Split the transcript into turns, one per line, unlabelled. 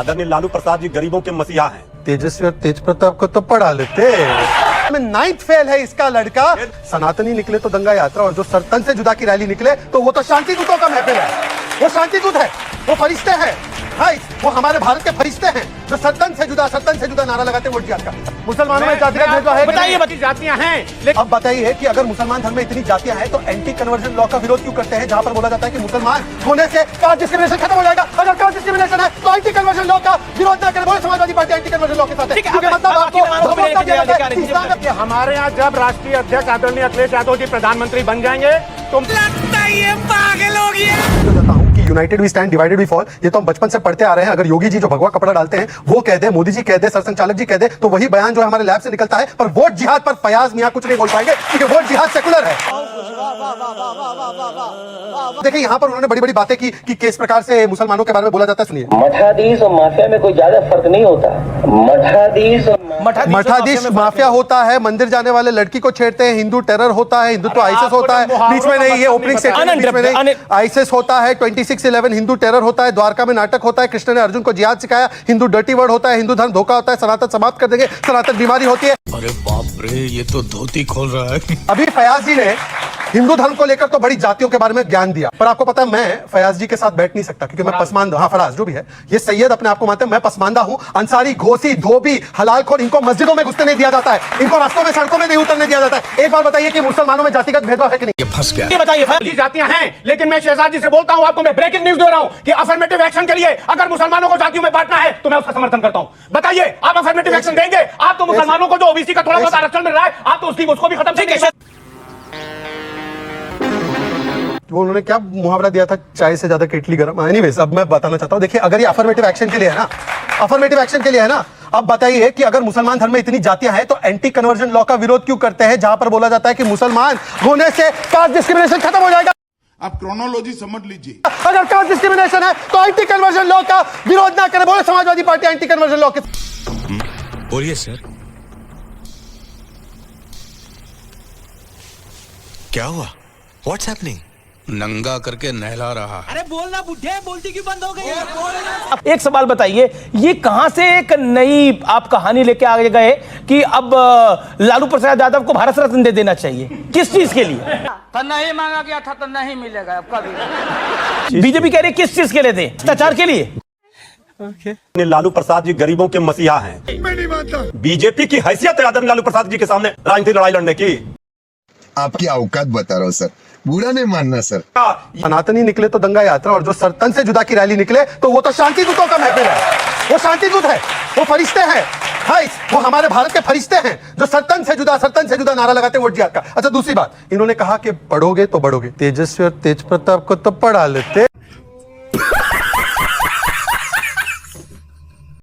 आदरणीय लालू प्रसाद जी गरीबों के मसीहा हैं।
तेजस्वी और तेज प्रताप को तो पढ़ा लेते। में 9th फेल है इसका लड़का। सनातनी निकले तो दंगा यात्रा, और जो सरतन से जुदा की रैली निकले तो वो तो शांति दूतों का महफिल है। वो शांति दूत है, वो फरिश्ते हैं भाई, वो हमारे भारत के फरिश्ते हैं जो सरतन से जुदा नारा लगाते हैं वोट जिहाद का। मुसलमानों में जातिगत भेदभाव है?
बताइए जातियां हैं।
अब बताइए कि अगर मुसलमान धर्म में इतनी जातियां हैं तो एंटी कन्वर्जन लॉ का विरोध क्यों करते हैं, जहां पर बोला जाता है कि मुसलमान होने से कास्ट डिस्क्रिमिनेशन खत्म हो जाएगा। अगर कास्ट डिस्क्रिमिनेशन है तो एंटी कन्वर्जन लॉ का विरोध न करें। बोले Samajwadi party anti conversion law के साथ है, क्योंकि मतलब आपको
हमारे यहाँ जब राष्ट्रीय अध्यक्ष आदरणीय अखिलेश यादव जी प्रधानमंत्री बन जाएंगे तो लगता है ये पागल हो गया।
United we stand divided we fall, ये तो हम बचपन से पढ़ते आ रहे हैं। अगर योगी जी जो भगवा कपड़ा डालते हैं वो कह दे, मोदी जी कह दे, सरसंघचालक जी कह दे, तो वही बयान जो है हमारे लैब से निकलता है। पर वोट जिहाद पर फयाज मियां कुछ नहीं बोल पाएंगे, क्योंकि वोट जिहाद सेकुलर है। देखिए यहाँ पर उन्होंने बड़ी बड़ी बातें की कि किस प्रकार से मुसलमानों के बारे में बोला जाता है। सुनिए,
मठाधीश और माफिया में कोई ज्यादा फर्क नहीं होता।
मठाधीश माफिया होता है, मंदिर जाने वाले लड़की को छेड़ते हैं, हिंदू टेरर होता है, हिंदुत्व आईएसएस होता है, बीच में नहीं, ये ओपनिंग स्टेटमेंट आईएसएस होता है, 26/11 हिंदू टेरर होता है, द्वारका में नाटक होता है, कृष्ण ने अर्जुन को जिहाद सिखाया, हिंदू डर्टी वर्ड होता है, हिंदू धर्म धोखा होता है, सनातन समाप्त कर देंगे, सनातन बीमारी होती है।
अरे बाप रे, ये तो धोती खोल रहा है।
अभी फयाज जी ने हिंदू धर्म को लेकर तो बड़ी जातियों के बारे में ज्ञान दिया, पर आपको पता है मैं फयाज जी के साथ बैठ नहीं सकता, क्योंकि मैं पसमानदा, हाँ फराज जो भी है, ये सैयद अपने आप को मानते हैं, मैं पसमानदा हूं। अंसारी, घोसी, धोबी, हलालखोर, इनको मस्जिदों में घुसने नहीं दिया जाता है, इनको रास्तों में सड़कों में नहीं उतरने दिया जाता है। एक बार बताइए कि मुसलमानों में जातिगत भेदभाव है कि नहीं?
ये फंस गया।
ये बताइए, जातियां हैं, लेकिन मैं शहजाद जी से बोलता हूं, आपको मैं ब्रेकिंग न्यूज दे रहा हूं कि अफर्मेटिव एक्शन के लिए अगर मुसलमानों को जातियों में बांटना है तो मैं उसका समर्थन करता हूं। बताइए, आप अफर्मेटिव एक्शन देंगे? आप तो मुसलमानों को जो ओबीसी का थोड़ा बहुत आरक्षण मिल रहा है, आप तो उसको भी खत्म करेंगे।
वो उन्होंने क्या मुहावरा दिया था, चाय से ज्यादा केटली गर्म। एनीवेज, अब मैं बताना चाहता हूं, देखिए अगर ये अफर्मेटिव एक्शन के लिए है ना, अफर्मेटिव एक्शन के लिए है ना, अब बताइए कि अगर मुसलमान धर्म में इतनी जातियां हैं तो एंटी कन्वर्जन लॉ का विरोध क्यों करते हैं, जहां पर बोला जाता है कि मुसलमान होने से कास्ट डिस्क्रिमिनेशन खत्म हो जाएगा।
आप क्रोनोलॉजी समझ लीजिए।
अगर कास्ट डिस्क्रिमिनेशन है तो एंटी कन्वर्जन लॉ का विरोध ना करें। बोले Samajwadi party anti conversion law के।
बोलिए सर, क्या हुआ? What's happening? नंगा करके नहला रहा।
अरे बोलना बुढ़े, बोलती क्यों बंद हो गई? एक सवाल बताइए, ये कहां से एक नई आप कहानी लेके आगे गए कि अब लालू प्रसाद यादव को भारत रत्न दे देना चाहिए? किस चीज के लिए?
तो नहीं मांगा गया था तो नहीं मिलेगा अब कभी।
बीजेपी कह रही किस चीज के लिए दे? भ्रष्टाचार के लिए?
लालू प्रसाद जी गरीबों के मसीहा हैं।
मैं नहीं मानता।
बीजेपी की हैसियत है आदरणीय लालू प्रसाद जी के सामने राजनीतिक लड़ाई लड़ने की।
आपकी औकात बता रहा हूँ सर, बुरा नहीं मानना सर।
सनातनी निकले तो दंगा यात्रा, और जो सरतन से जुदा की रैली निकले तो वो तो शांति दूतों का महफिल है। वो शांति दूत है, वो फरिश्ते हैं भाई, वो हमारे भारत के फरिश्ते हैं जो सरतन से जुदा नारा लगाते हैं वोट जिहाद का। अच्छा, दूसरी बात, इन्होंने कहा कि पढ़ोगे तो बढ़ोगे। तेजस्वी और तेज प्रताप को तो पढ़ा लेते।